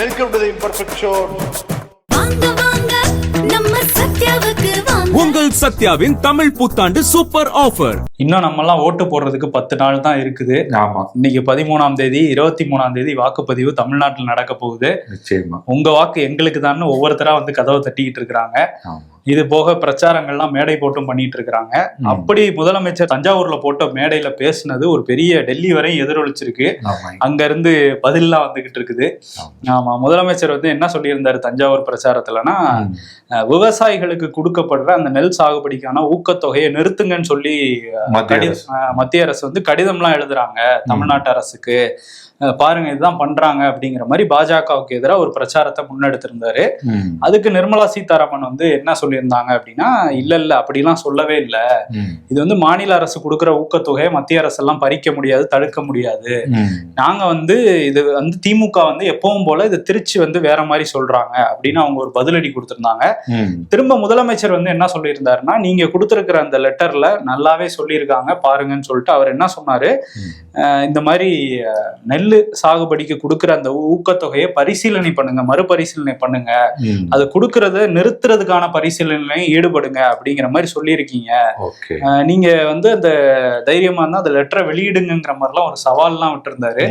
Welcome to the imperfect show. உங்கள் சத்யாவின் தமிழ் புத்தாண்டு super offer. இன்னும் நம்மலாம் ஓட்டு போடுறதுக்கு 10 நாள் தான் இருக்குது. ஆமா, இன்னைக்கு 13ஆம் தேதி 23ஆம் தேதி வாக்குப்பதிவு தமிழ்நாட்டில் நடக்க போகுது. நிச்சயமா உங்க வாக்கு எங்களுக்கு தான் ஒவ்வொருத்தரா வந்து கதவை தட்டிக்கிட்டு இருக்கிறாங்க. இது போக பிரச்சாரங்கள்லாம் மேடை போட்டும் பண்ணிட்டு இருக்கிறாங்க. அப்படி முதலமைச்சர் தஞ்சாவூர்ல போட்ட மேடையில பேசினது ஒரு பெரிய டெல்லி வரையும் எதிரொலிச்சிருக்கு. அங்க இருந்து பதில்லாம் வந்துகிட்டு இருக்குது. ஆமா, முதலமைச்சர் வந்து என்ன சொல்லியிருந்தாரு தஞ்சாவூர் பிரச்சாரத்துலன்னா, விவசாயிகளுக்கு கொடுக்கப்படுற அந்த நெல் சாகுபடிக்கான ஊக்கத்தொகையை நிறுத்துங்கன்னு சொல்லி மத்திய அரசு வந்து கடிதம்லாம் எழுதுறாங்க தமிழ்நாட்டு அரசுக்கு. பாருங்க இதுதான் பண்றாங்க அப்படிங்கிற மாதிரி பாஜகவுக்கு எதிராக ஒரு பிரச்சாரத்தை முன்னெடுத்திருந்தாரு. அதுக்கு நிர்மலா சீதாராமன் வந்து என்ன சொல்லியிருந்தாங்க அப்படின்னா, இல்ல அப்படிலாம் சொல்லவே இல்லை. இது வந்து மாநில அரசு கொடுக்குற ஊக்கத்தொகையை மத்திய அரசு எல்லாம் பறிக்க முடியாது, தடுக்க முடியாது. நாங்க வந்து இது வந்து திமுக வந்து எப்பவும் போல இது திருச்சி வந்து வேற மாதிரி சொல்றாங்க அப்படின்னு அவங்க ஒரு பதிலடி கொடுத்திருந்தாங்க. திரும்ப முதலமைச்சர் வந்து என்ன சொல்லியிருந்தாருன்னா, நீங்க கொடுத்திருக்கிற அந்த லெட்டர்ல நல்லாவே சொல்லியிருக்காங்க பாருங்கன்னு சொல்லிட்டு அவர் என்ன சொன்னாரு, இந்த மாதிரி நெல் சாகுபடிக்கு கொடுக்கிற அந்த ஊக்கத்தொகையை பரிசீலனை பண்ணுங்க, மறுபரிசீலனை பண்ணுங்க, அது கொடுக்கறத நிறுத்துறதுக்கான பரிசீலனை ஈடுபடுங்க அப்படிங்கிற மாதிரி சொல்லியிருக்கீங்க. நீங்க வந்து அந்த தைரியமா இருந்தா அந்த லெட்டரை வெளியிடுங்கிற மாதிரிலாம் ஒரு சவால்லாம் விட்டு இருந்தாரு.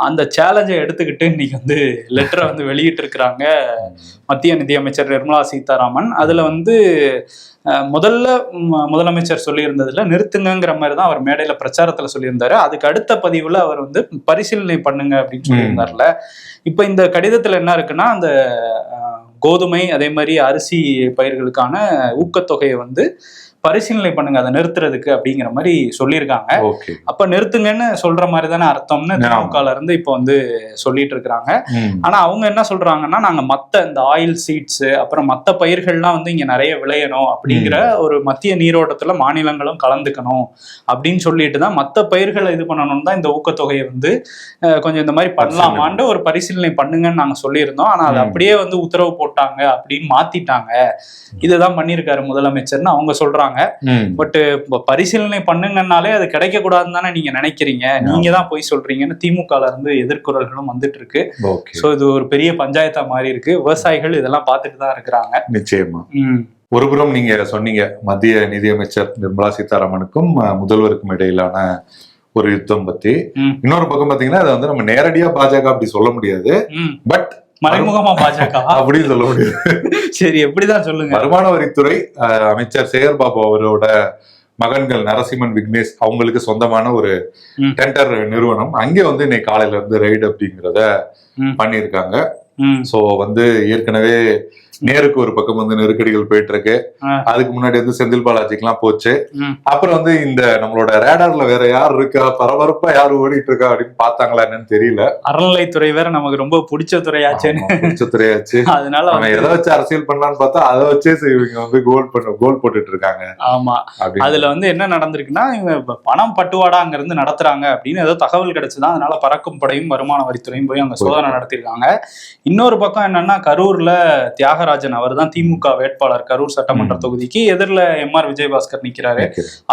அந்த சேலஞ்சை எடுத்துக்கிட்டு இன்னைக்கு வந்து லெட்டரை வந்து வெளியிட்டு இருக்கிறாங்க மத்திய நிதியமைச்சர் நிர்மலா சீதாராமன். அதுல வந்து முதல்ல முதலமைச்சர் சொல்லியிருந்ததுல நிறுத்துங்கிற மாதிரி தான் அவர் மேடையில பிரச்சாரத்துல சொல்லியிருந்தாரு. அதுக்கு அடுத்த பதிவுல அவர் வந்து பரிசீலனை பண்ணுங்க அப்படின்னு சொல்லியிருந்தாருல. இப்ப இந்த கடிதத்துல என்ன இருக்குன்னா, அந்த கோதுமை அதே மாதிரி அரிசி பயிர்களுக்கான ஊக்கத்தொகையை வந்து பரிசீலனை பண்ணுங்க, அதை நிறுத்துறதுக்கு அப்படிங்கிற மாதிரி சொல்லியிருக்காங்க. அப்ப நிறுத்துங்கன்னு சொல்ற மாதிரி தானே அர்த்தம்னு திமுகல இருந்து இப்ப வந்து சொல்லிட்டு இருக்கிறாங்க. ஆனா அவங்க என்ன சொல்றாங்கன்னா, நாங்க மத்த இந்த ஆயில் சீட்ஸ் அப்புறம் மத்த பயிர்கள்லாம் வந்து இங்க நிறைய விளையணும் அப்படிங்கிற ஒரு மத்திய நீரோட்டத்துல மாநிலங்களும் கலந்துக்கணும் அப்படின்னு சொல்லிட்டு தான் மத்த பயிர்களை இது பண்ணணும் தான் இந்த ஊக்கத்தொகையை வந்து கொஞ்சம் இந்த மாதிரி பண்ணலாமான்னு ஒரு பரிசீலனை பண்ணுங்கன்னு நாங்க சொல்லியிருந்தோம். ஆனா அது அப்படியே வந்து உத்தரவு போட்டாங்க அப்படின்னு மாத்திட்டாங்க. இதுதான் பண்ணியிருக்காரு முதலமைச்சர்னு அவங்க சொல்றாங்க. பட் பரிசீலனை பண்ணுங்கன்னாலே அது கிடைக்க கூடாதுன்னு தானே நீங்க நினைக்கிறீங்க, நீங்க தான் போய் சொல்றீங்கன்னு திமுகல இருந்து எதிர்குறல்களும் வந்துட்டு இருக்கு. சோ இது ஒரு பெரிய பஞ்சாயத்தா மாறி இருக்கு. விவசாயிகள் இதெல்லாம் பார்த்துட்டு தான் இருக்கிறாங்க. நிச்சயமா. ஒருபுறம் நீங்க சொன்னீங்க மத்திய நிதியமைச்சர் நிர்மலா சீதாராமனுக்கும் முதல்வருக்கும் இடையிலான ஒரு யுத்தம் பத்தி. இன்னொரு பக்கம் பாத்தீங்கன்னா அதை வந்து நம்ம நேரடியா பாஜக அப்படி சொல்ல முடியாது, பட் மறைமுகமா பாஜக அப்படின்னு சொல்ல முடியாது. சரி, எப்படிதான் சொல்லுங்க. வருமான வரித்துறை அமைச்சர் சேகர் பாபு அவரோட மகன்கள் நரசிம்மன் விக்னேஷ் அவங்களுக்கு சொந்தமான ஒரு டெண்டர் நிறுவனம் அங்கே வந்து இன்னைக்கு காலையில இருந்து ரைடு அப்படிங்கிறத பண்ணியிருக்காங்க. சோ வந்து ஏற்கனவே நேருக்கு ஒரு பக்கம் வந்து நெருக்கடிகள் போயிட்டு இருக்கு. அதுக்கு முன்னாடி வந்து செந்தில் பாலாஜிக்கு எல்லாம் போச்சு. அப்புறம் வந்து இந்த நம்மளோட ரேடார்ல வேற யார் இருக்கா, பரபரப்பா யாரு ஓடிட்டு இருக்கா அப்படின்னு பாத்தாங்களா என்னன்னு தெரியல. அறநிலைத்துறை வேற நமக்கு ரொம்ப பிடிச்ச துறையாச்சு. அதனால நம்ம எதை வச்சு அரசியல் பண்ணலாம்னு பார்த்தா அதை வச்சே இவங்க வந்து கோல் போட்டுட்டு இருக்காங்க. ஆமா, அதுல வந்து என்ன நடந்திருக்குன்னா, இவங்க பணம் பட்டுவாடா அங்க இருந்து நடத்துறாங்க அப்படின்னு ஏதோ தகவல் கிடைச்சுதான். அதனால பறக்கும் படையும் வருமான வரித்துறையும் போய் அங்க சோதனை நடத்திருக்காங்க. இன்னொரு பக்கம் என்னன்னா, கரூர்ல தியாகராஜன் அவர் தான் திமுக வேட்பாளர் கரூர் சட்டமன்ற தொகுதிக்கு. எதிரில் MR விஜயபாஸ்கர் நிக்கிறாரு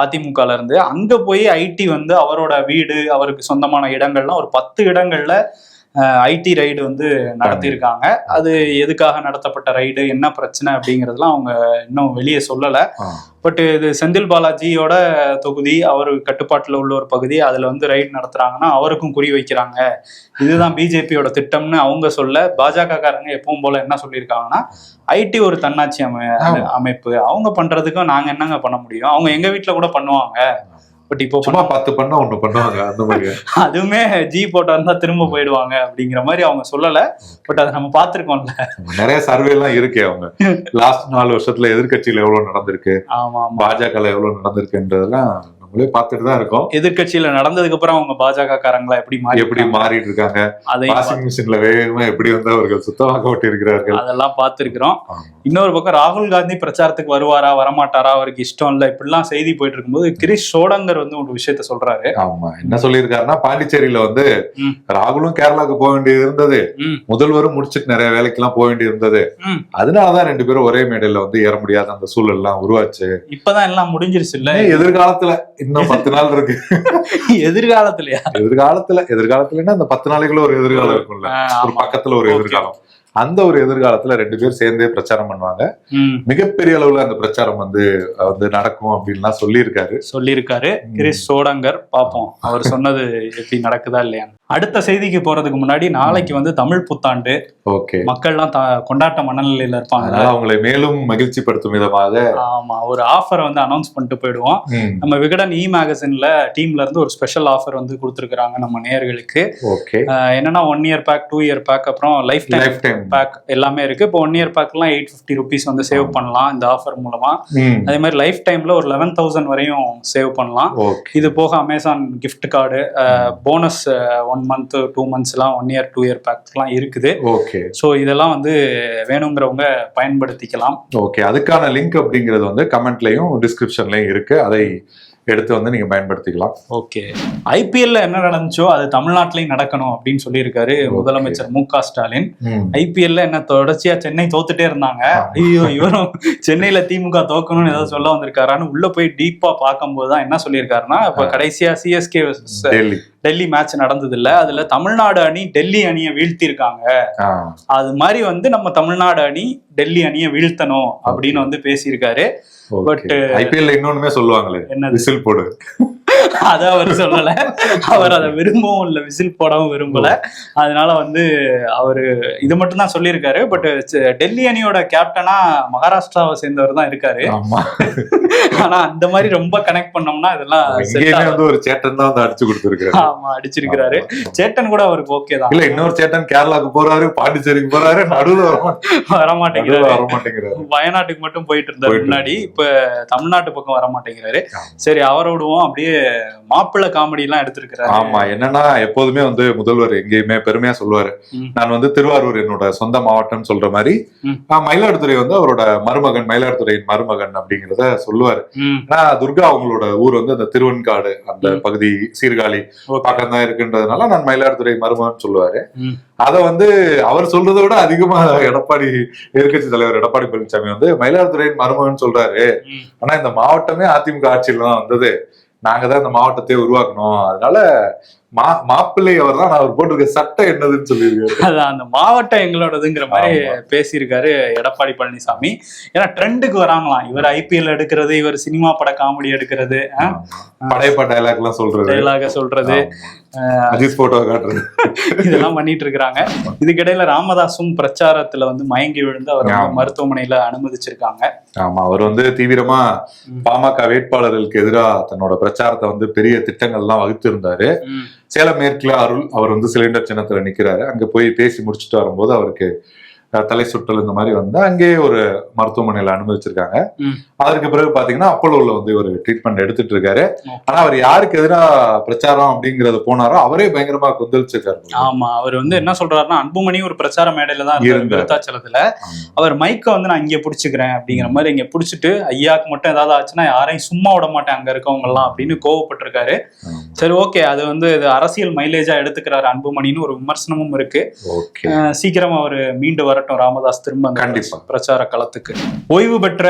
அதிமுகல இருந்து. அங்க போய் ஐடி வந்து அவரோட வீடு அவருக்கு சொந்தமான இடங்கள்லாம் ஒரு 10 இடங்கள்ல ஐடி ரைடு வந்து நடத்தியிருக்காங்க. அது எதுக்காக நடத்தப்பட்ட ரைடு, என்ன பிரச்சனை அப்படிங்கிறதுலாம் அவங்க இன்னும் வெளியே சொல்லலை. பட் இது செந்தில் பாலாஜியோட தொகுதி, அவர் கட்டுப்பாட்டில் உள்ள ஒரு பகுதி, அதுல வந்து ரைடு நடத்துறாங்கன்னா அவருக்கும் குறி வைக்கிறாங்க. இதுதான் பிஜேபியோட திட்டம்னு அவங்க சொல்ல, பாஜக காரங்க எப்பவும் போல என்ன சொல்லியிருக்காங்கன்னா, ஐடி ஒரு தன்னாட்சி அமைப்பு, அவங்க பண்றதுக்கும் நாங்க என்னங்க பண்ண முடியும், அவங்க எங்க வீட்டுல கூட பண்ணுவாங்க. பட் இப்போ 10 பண்ணா 1 பண்ணுவாங்க அந்த மாதிரி. அதுவுமே ஜி போட்டா இருந்தா திரும்ப போயிடுவாங்க அப்படிங்கிற மாதிரி அவங்க சொல்லல. பட் அதை நம்ம பார்த்திருக்கோம்ல, நிறைய சர்வே எல்லாம் இருக்கு. அவங்க லாஸ்ட் 4 வருஷத்துல எதிர்கட்சியில எவ்வளவு நடந்திருக்கு, பாஜக எவ்வளவு நடந்திருக்குன்றதெல்லாம் நம்மளே பார்த்துட்டு தான் இருக்கோம். எதிர்கட்சியில நடந்ததுக்கு அப்புறம் அவங்க பாஜக காரங்களா எப்படி மாறிட்டு இருக்காங்க, வாஷிங் மிஷின்ல வேகமா எப்படி வந்து அவர்கள் சுத்தமாக ஓட்டி இருக்கிறார்கள், அதெல்லாம் பார்த்திருக்கிறோம். இன்னொரு பக்கம் ராகுல் காந்தி பிரச்சாரத்துக்கு வருவாரா வரமாட்டாரா, அவருக்கு இஷ்டம் இல்ல, இப்படிலாம் செய்தி போயிட்டு இருக்கும்போது கிரீஷ் சோடங்கர் வந்து ஒரு விஷயத்த சொல்றாரு. ஆமா, என்ன சொல்லியிருக்காருன்னா, பாண்டிச்சேரியில வந்து ராகுலும் கேரளாவுக்கு போக வேண்டியது இருந்தது, முதல்வரும் முடிச்சுட்டு நிறைய வேலைக்கு எல்லாம் போக வேண்டியது இருந்தது, அதனாலதான் 2 பேரும் ஒரே மேடையில வந்து ஏற முடியாத அந்த சூழல் எல்லாம் உருவாச்சு. இப்பதான் எல்லாம் முடிஞ்சிருச்சு இல்ல. எதிர்காலத்துல இன்னும் 10 நாள் இருக்கு. எதிர்காலத்துலயா? எதிர்காலத்துலன்னா அந்த 10 நாளைக்குள்ள ஒரு எதிர்காலம் இருக்கும்ல, ஒரு பக்கத்துல ஒரு எதிர்காலம். அந்த ஒரு எதிர்காலத்துல 2 பேர் சேர்ந்தே பிரச்சாரம் பண்ணுவாங்க. மிகப்பெரிய அளவுல அந்த பிரச்சாரம் வந்து நடக்கும் அப்படின்லாம் சொல்லியிருக்காரு கிரிஷ் சோடங்கர். பாப்போம் அவர் சொன்னது எப்படி நடக்குதா இல்லையா. அடுத்த செய்திக்கு போறதுக்கு முன்னாடி நாளைக்கு வந்து தமிழ் புத்தாண்டு. ஓகே, மக்கள்லாம் கொண்டாட்ட மனநிலையில இருப்பாங்க. அவங்களை மேலும் மகிழ்ச்சி படுத்தும் விதமாக ஆமா ஒரு ஆஃபரை வந்து அனௌன்ஸ் பண்ணிட்டு போயிடுவோம். நம்ம விகடன் மேகசின்ல டீம்ல இருந்து ஒரு ஸ்பெஷல் ஆஃபர் வந்து கொடுத்துருக்காங்க நம்ம நேயர்களுக்கு. ஓகே, என்னன்னா 1 இயர் பேக், 2 இயர் பேக், அப்புறம் லைஃப் டைம் பேக் எல்லாமே இருக்கு. இப்போ 1 இயர் பேக்லாம் 850 rupees வந்து சேவ் பண்ணலாம் இந்த ஆஃபர் மூலமா. அதே மாதிரி லைஃப் டைம்ல ஒரு 11,000 வரையும் சேவ் பண்ணலாம். இது போக Amazon gift card, bonus 1 month 2 months எல்லாம் 1 year 2 year பேக்லாம் இருக்குது. ஓகே, சோ இதெல்லாம் வந்து வேணுங்கிறவங்க பயன்படுத்திக்கலாம். ஓகே, அதுக்கான லிங்க் அப்படிங்கிறது வந்து கமெண்ட்லயும் டிஸ்கிரிப்ஷன்லயும் இருக்கு. அதை எடுத்து வந்து நீங்க பயன்படுத்திக்கலாம். ஓகே, ஐபிஎல்ல என்ன நடந்துச்சோ அது தமிழ்நாட்டிலையும் நடக்கணும் அப்படின்னு சொல்லியிருக்காரு முதலமைச்சர் மு.க. ஸ்டாலின். ஐபிஎல்ல என்ன தொடர்ச்சியா சென்னை தோத்துட்டே இருந்தாங்க. ஐயோ இவரும் சென்னையில திமுக தோக்கணும்னு ஏதாவது சொல்ல வந்திருக்காரான்னு உள்ள போய் டீப்பா பார்க்கும்போது தான் என்ன சொல்லியிருக்காருன்னா, இப்ப கடைசியா சிஎஸ்கே டெல்லி மேட்ச் நடந்தது இல்ல, அதுல தமிழ்நாடு அணி டெல்லி அணியை வீழ்த்தி இருக்காங்க. அது மாதிரி வந்து நம்ம தமிழ்நாடு அணி டெல்லி அணியை வீழ்த்தணும் அப்படின்னு வந்து பேசியிருக்காரு. பட் ஐபிஎல்ல இன்னொன்னுமே சொல்லுவாங்களே, என்ன விசில் போடு, அத அவர் சொல்லல. அவர் அதை விரும்பவும் இல்ல, விசில் போடவும் விரும்பல. அதனால வந்து அவரு இது மட்டும் தான் சொல்லியிருக்காரு. பட் டெல்லி அணியோட கேப்டனா மகாராஷ்டிராவை சேர்ந்தவர் தான் இருக்காரு. ஆனா அந்த மாதிரி ரொம்ப கனெக்ட் பண்ணோம்னா இதெல்லாம் ஒரு சேட்டன் தான் அடிச்சு கொடுத்துருக்காரு. ஆமா அடிச்சிருக்காரு. சேட்டன் கூட அவருக்கு ஓகே தான். இல்ல இன்னொரு சேட்டன் கேரளாக்கு போறாரு, பாண்டிச்சேரிக்கு போறாரு, நடுவுல வரமாட்டேங்கிறாரு. வயநாட்டுக்கு மட்டும் போயிட்டு இருந்தாரு முன்னாடி, இப்ப தமிழ்நாட்டு பக்கம் வர மாட்டேங்கிறாரு. சரி அவரை விடுவோம். அப்படியே மாப்பிள்ளை காமெடி எல்லாம் எடுத்திருக்கிறாரு. ஆமா, என்னன்னா எப்போதுமே வந்து முதல்வர் எங்கேயுமே பெருமையா சொல்லுவாரு, நான் வந்து திருவாரூர் என்னோட சொந்த மாவட்டம் சொல்ற மாதிரி, மயிலாடுதுறை வந்து அவரோட மருமகன், மயிலாடுதுறையின் மருமகன் அப்படிங்கிறத சொல்லுவாரு. ஆனா துர்கா அவங்களோட ஊர் வந்து அந்த திருவெண்காடு அந்த பகுதி சீர்காழி பக்கம் தான் இருக்குன்றதுனால நான் மயிலாடுதுறை மருமகன் சொல்லுவாரு. அத வந்து அவர் சொல்றதை விட அதிகமா எடப்பாடி எதிர்கட்சி தலைவர் எடப்பாடி பழனிசாமி வந்து மயிலாடுதுறையின் மருமகன் சொல்றாரு. ஆனா இந்த மாவட்டமே அதிமுக ஆட்சியில தான் வந்தது, நாங்க தான் இந்த மாவட்டத்தை உருவாக்கணும், அதனால மாப்பிள்ளை அவர் தான், அவர் போட்டிருக்க சட்டம் என்னதுன்னு சொல்லியிருக்காரு. அதான் அந்த மாவட்டம் எங்களோடதுங்கிற மாதிரி பேசியிருக்காரு எடப்பாடி பழனிசாமி. ஏன்னா ட்ரெண்டுக்கு வராங்களாம், இவர் ஐபிஎல் எடுக்கிறது, இவர் சினிமா பட காமெடி எடுக்கிறது, படையப்பா டைலாக் எல்லாம் சொல்றது, அஜித் போட்டோ காட்டுறது, இதெல்லாம் பண்ணிட்டு இருக்கிறாங்க. இதுக்கிடையில ராமதாசும் பிரச்சாரத்துல வந்து மயங்கி விழுந்து அவர் மருத்துவமனையில அனுமதிச்சிருக்காங்க. ஆமா, அவர் வந்து தீவிரமா பாமக வேட்பாளர்களுக்கு எதிராக தன்னோட பிரச்சாரத்தை வந்து பெரிய திட்டங்கள் எல்லாம் வகுத்து இருந்தாரு. சேலம் மேற்குல அருள் அவர் வந்து சிலிண்டர் சின்னத்துல நிக்கிறாரு. அங்க போய் பேசி முடிச்சுட்டு வரும்போது அவருக்கு தலை சுற்றல் இந்த மாதிரி வந்து அங்கே ஒரு மருத்துவமனையில அனுமதிச்சிருக்காங்க. அதற்கு பிறகு பாத்தீங்கன்னா அப்போலோல வந்து ஒரு ட்ரீட்மெண்ட் எடுத்துட்டு இருக்காரு. ஆனா அவர் யாருக்கு எதிராக பிரச்சாரம் அப்படிங்கறது போனாரோ அவரே பயங்கரமா கொந்தளிச்சிருக்காரு. ஆமா, அவர் வந்து என்ன சொல்றாருன்னா, அன்புமணி ஒரு பிரச்சார மேடையில தான் விருத்தாச்சலத்துல அவர் மைக்க வந்து நான் இங்க புடிச்சுக்கிறேன் அப்படிங்கிற மாதிரி இங்க புடிச்சிட்டு, ஐயாக்கு மட்டும் ஏதாவது ஆச்சுன்னா யாரையும் சும்மா விட மாட்டேன் அங்க இருக்கவங்க எல்லாம் அப்படின்னு கோவப்பட்டிருக்காரு. சரி ஓகே, அது வந்து அரசியல் மைலேஜா எடுத்துக்கிறாரு அன்புமணின்னு ஒரு விமர்சனமும் இருக்கு. சீக்கிரம் அவர் மீண்டு வரட்டும் ராமதாஸ் திரும்ப கண்டிப்பா பிரச்சார களத்துக்கு. ஓய்வு பெற்ற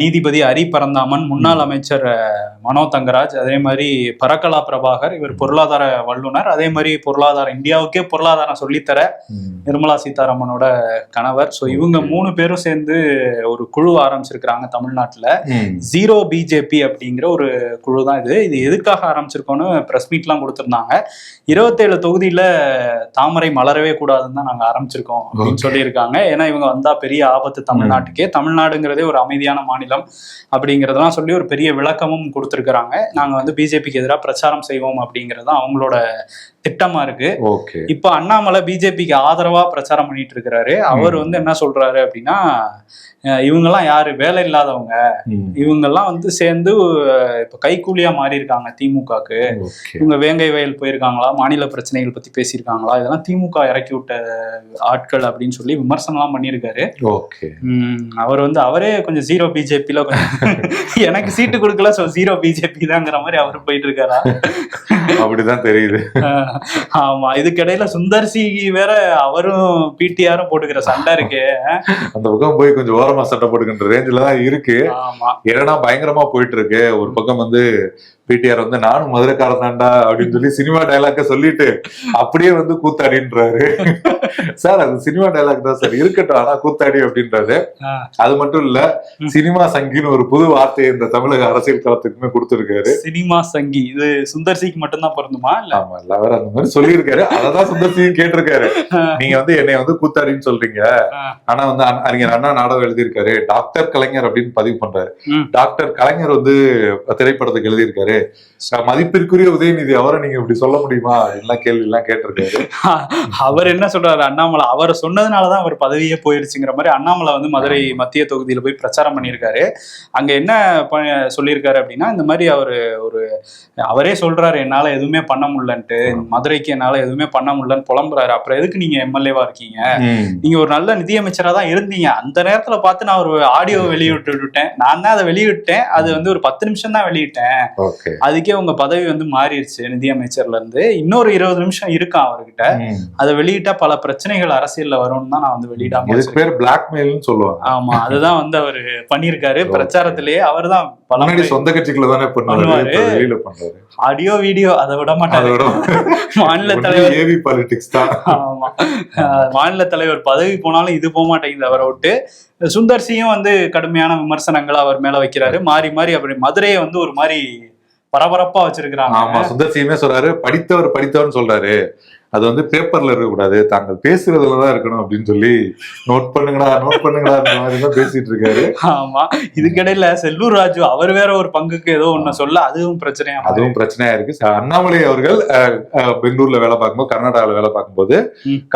நீதிபதி ஹரி பரந்தாமன், முன்னாள் அமைச்சர் மனோ தங்கராஜ், அதே மாதிரி பரக்கலா பிரபாகர், இவர் பொருளாதார வல்லுநர், அதே மாதிரி இந்தியாவுக்கே பொருளாதாரம் சொல்லித்தர நிர்மலா சீதாராமனோட கணவர். ஸோ இவங்க 3 பேரும் சேர்ந்து ஒரு குழு ஆரம்பிச்சிருக்கிறாங்க தமிழ்நாட்டுல. ஜீரோ பிஜேபி அப்படிங்கிற ஒரு குழு தான் இது. இது எதுக்காக ஆரம்பிச்சிருக்கோன்னு பிரஸ் மீட்லாம் கொடுத்திருந்தாங்க. 27 தொகுதியில தாமரை மலரவே கூடாதுன்னு தான் நாங்க ஆரம்பிச்சிருக்கோம் அப்படின்னு சொல்லியிருக்காங்க. ஏன்னா இவங்க வந்தா பெரிய ஆபத்து தமிழ்நாட்டுக்கே, தமிழ்நாடுங்கிறதே ஒரு அமைதியான மாநிலம் அப்படிங்கறதெல்லாம் சொல்லி ஒரு பெரிய விளக்கமும் கொடுத்திருக்கிறாங்க. நாங்க வந்து பிஜேபிக்கு எதிராக பிரச்சாரம் செய்வோம் அப்படிங்கறது அவங்களோட திட்டமா இருக்கு. இப்ப அண்ணாமலை பிஜேபிக்கு ஆதரவா பிரச்சாரம் பண்ணிட்டு இருக்கிறாரு. அவர் வந்து என்ன சொல்றாரு அப்படின்னா, இவங்கெல்லாம் யாரு, வேலை இல்லாதவங்க, இவங்கெல்லாம் வந்து சேர்ந்து இப்ப கைக்கூலியா மாறி இருக்காங்க திமுகக்கு. இவங்க வேங்கை வயல் போயிருக்காங்களா, மாநில பிரச்சனைகள் பத்தி பேசியிருக்காங்களா, இதெல்லாம் திமுக இறக்கி விட்ட ஆட்கள் அப்படின்னு சொல்லி விமர்சனம் எல்லாம் பண்ணியிருக்காரு. அவர் வந்து அவரே கொஞ்சம் ஜீரோ பிஜேபியில எனக்கு சீட்டு கொடுக்கல, சோ ஜீரோ பிஜேபி தாங்கிற மாதிரி அவரு போயிட்டு இருக்காரா, அப்படிதான் தெரியுது. ஆமா, இதுக்கிடையில சுந்தர்சி வேற அவரும் பிடிஆரும் போட்டுக்கிற சண்டை இருக்கு. அந்த பக்கம் போய் கொஞ்சம் ஓரமா சட்டை போட்டுக்கின்ற ரேஞ்சில தான் இருக்கு. ஏன்னா பயங்கரமா போயிட்டு இருக்கு. ஒரு பக்கம் வந்து பிடிஆர் வந்து நானும் மதுரைக்காரன் தான்டா அப்படின்னு சொல்லி சினிமா டைலாக்க சொல்லிட்டு அப்படியே வந்து கூத்தாடின்றாரு. சார் அது சினிமா டைலாக் தான் சார், இருக்கட்டும், ஆனா கூத்தாடி அப்படின்றாரு. அது மட்டும் இல்ல, சினிமா சங்கின்னு ஒரு புது வார்த்தையை இந்த தமிழக அரசியல் களத்துக்குமே கொடுத்திருக்காரு. சினிமா சங்கி இது சுந்தர் சிக்கு மட்டும்தான் பொருந்துமா? ஆமா, இல்ல அவர் அந்த மாதிரி சொல்லியிருக்காரு. அததான் சுந்தர் சிங் கேட்டிருக்காரு, நீங்க வந்து என்னை வந்து கூத்தாடின்னு சொல்றீங்க, ஆனா வந்து அறிஞர் அண்ணா நாடகம் எழுதியிருக்காரு, டாக்டர் கலைஞர் அப்படின்னு பதிவு பண்றாரு. டாக்டர் கலைஞர் வந்து திரைப்படத்துக்கு எழுதியிருக்காரு, மதிப்பிற்குரிய உதயநிதி அவரை நீங்க இப்படி சொல்ல முடியுமா எல்லாம் கேள்வி எல்லாம் கேட்டிருக்காரு. அவர் என்ன சொல்றாரு, அண்ணாமலை அவர் சொன்னதுனாலதான் அவர் பதவியே போயிருச்சுங்கிற மாதிரி அண்ணாமலை வந்து மதுரை மத்திய தொகுதியில போய் பிரச்சாரம் பண்ணியிருக்காரு. அங்க என்ன சொல்லியிருக்காரு அப்படின்னா, இந்த மாதிரி அவரே சொல்றாரு, என்னால எதுவுமே பண்ண முடியலன்ட்டு, மதுரைக்கு என்னால எதுவுமே பண்ண முடியலன்னு புலம்புறாரு. அப்புறம் எதுக்கு நீங்க எம்எல்ஏவா இருக்கீங்க? நீங்க ஒரு நல்ல நிதியமைச்சரா தான் இருந்தீங்க. அந்த நேரத்துல பார்த்து நான் ஒரு ஆடியோ வெளியிட்டேன், நான் தான் அதை வெளியிட்டேன், அது வந்து ஒரு 10 நிமிஷம் தான் வெளியிட்டேன், அதுக்கே உங்க பதவி வந்து மாறிடுச்சு நிதியமைச்சர்ல இருந்து. இன்னொரு 20 நிமிஷம் இருக்கான் அவர்கிட்ட, அதை வெளியிட்டா பல பிரச்சனைகள் அரசியல்ல வரும்னு தான் நான் வந்து வெளியிடாம. இதுக்கு பேர் பிளாக்மெயில்னு சொல்லுவாங்க. ஆமா, அதுதான் வந்து அவரு பண்ணிருக்காரு. பிரச்சாரத்திலேயே அவர் தான் சொந்த கட்சிக்குள்ள தானே பண்ணுவாரு, ஆடியோ வீடியோ அதை விட மாட்டாரு. மாநில தலைவர் ஏவி பாலிடிக்ஸ் தான். ஆமா, மாநில தலைவர் பதவி போனாலும் இது போக மாட்டேங்குது அவரை விட்டு. சுந்தர் சியும் வந்து கடுமையான விமர்சனங்களை அவர் மேல வைக்கிறாரு. மாறி மாறி அப்படி மதுரையை வந்து ஒரு மாதிரி பரபரப்பா வச்சிருக்கிறாங்க. ஆமா, சுந்தர் சியுமே சொல்றாரு, படித்தவர்னு சொல்றாரு, அது வந்து பேப்பர்ல இருக்கக்கூடாது, தாங்கள் பேசுறதுலதான் இருக்கணும் அப்படின்னு சொல்லி நோட் பண்ணுங்கடா அந்த மாதிரி தான் பேசிட்டு இருக்காரு. ஆமா, இதுக்கிடையில செல்லூர் ராஜு அவர் வேற ஒரு பங்குக்கு ஏதோ ஒண்ணு சொல்ல, அதுவும் பிரச்சனையா இருக்கு. அண்ணாமலை அவர்கள் பெங்களூர்ல வேலை பார்க்கும்போது, கர்நாடகாவில் வேலை பார்க்கும்போது,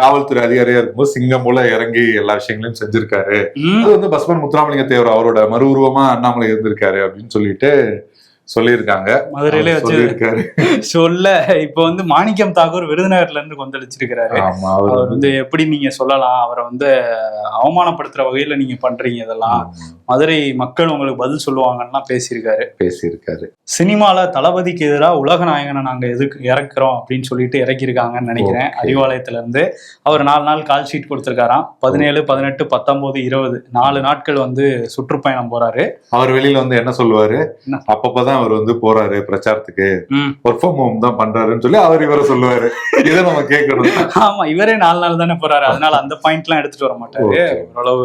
காவல்துறை அதிகாரியா இருக்கும்போது சிங்கம் போல இறங்கி எல்லா விஷயங்களையும் செஞ்சிருக்காரு. அது வந்து பஸ்மன் முத்துராமலிங்க தேவர் அவரோட மறு உருவமா அண்ணாமலை இருந்திருக்காரு அப்படின்னு சொல்லிட்டு சொல்லியிருக்காங்க. மதுரையில வச்சிருக்காரு சொல்ல. இப்ப வந்து மாணிக்கம் தாக்கூர் விருதுநகர்ல இருந்து கொந்தளிச்சிருக்கிறாரு. அவர் வந்து எப்படி நீங்க சொல்லலாம், அவரை வந்து அவமானப்படுத்துற வகையில நீங்க பண்றீங்க, இதெல்லாம் மதுரை மக்கள் உங்களுக்கு பதில் சொல்லுவாங்கன்னா பேசியிருக்காரு. சினிமால தளபதிக்கு எதிராக உலக நாயகனை நாங்க எதுக்கு இறக்குறோம் அப்படின்னு சொல்லிட்டு இறக்கியிருக்காங்கன்னு நினைக்கிறேன். அறிவாலயத்துல இருந்து அவர் 4 நாள் கால் ஷீட் கொடுத்திருக்காராம். 17, 18, 19, 20 4 நாட்கள் வந்து சுற்றுப்பயணம் போறாரு. அவர் வெளியில வந்து என்ன சொல்லுவாரு, அப்பப்பதான் அவர் வந்து போறாரு பிரச்சாரத்துக்கு, ஒர்க் ஃப்ரம் ஹோம் தான் பண்றாருன்னு சொல்லி அவர் இவரை சொல்லுவாரு. இதை நம்ம கேட்கணும். ஆமா, இவரே 4 நாள் தானே போறாரு, அதனால அந்த பாயிண்ட் எல்லாம் எடுத்துட்டு வர மாட்டாரு. ஓரளவு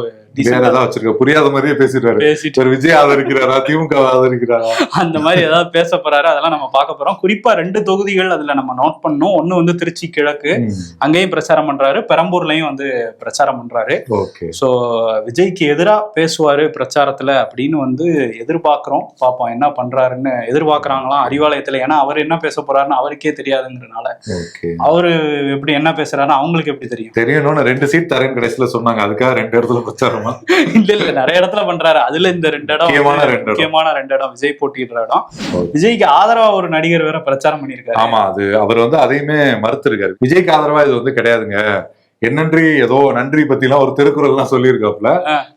புரியாத மாதிரியே பேசிட்டு விஜய் ஆதரிக்கிறாரா, திமுக ஆதரிக்கிறாரா, அந்த மாதிரி ஏதாவது பேச போறாரு. அதெல்லாம் நம்ம பார்க்க போறோம். குறிப்பா 2 தொகுதிகள் அதுல நம்ம நோட் பண்ணோம். ஒண்ணு வந்து திருச்சி கிழக்கு, அங்கேயும் பிரச்சாரம் பண்றாரு, பெரம்பூர்லயும் வந்து பிரச்சாரம் பண்றாரு. சோ விஜய்க்கு எதிராக பேசுவாரு பிரச்சாரத்துல அப்படின்னு வந்து எதிர்பார்க்கிறோம். பாப்போம் என்ன பண்றாருன்னு எதிர்பார்க்கறாங்களாம் அறிவாலயத்துல. ஏன்னா அவர் என்ன பேச போறாருன்னு அவருக்கே தெரியாதுங்கிறதுனால, அவரு எப்படி என்ன பேசுறாருன்னு அவங்களுக்கு எப்படி தெரியணும்னு 2 சீட் தரேன்னு கடைசியில சொன்னாங்க. அதுக்காக 2 இடத்துல பிரச்சாரம் இல்ல நிறைய இடத்துல பண்றாரு. அதுல இந்த 2 இடம் முக்கியமான 2 இடம் விஜய் போட்டியிடுற இடம். விஜய்க்கு ஆதரவா ஒரு நடிகர் வேற பிரச்சாரம் பண்ணிருக்காரு. ஆமா, அது அவர் வந்து அதையுமே மறுத்திருக்காரு. விஜய்க்கு ஆதரவா இது வந்து கிடையாதுங்க, என்னன்றி ஏதோ நன்றி பத்தி எல்லாம் ஒரு திருக்குறள் எல்லாம் சொல்லியிருக்காப்புல.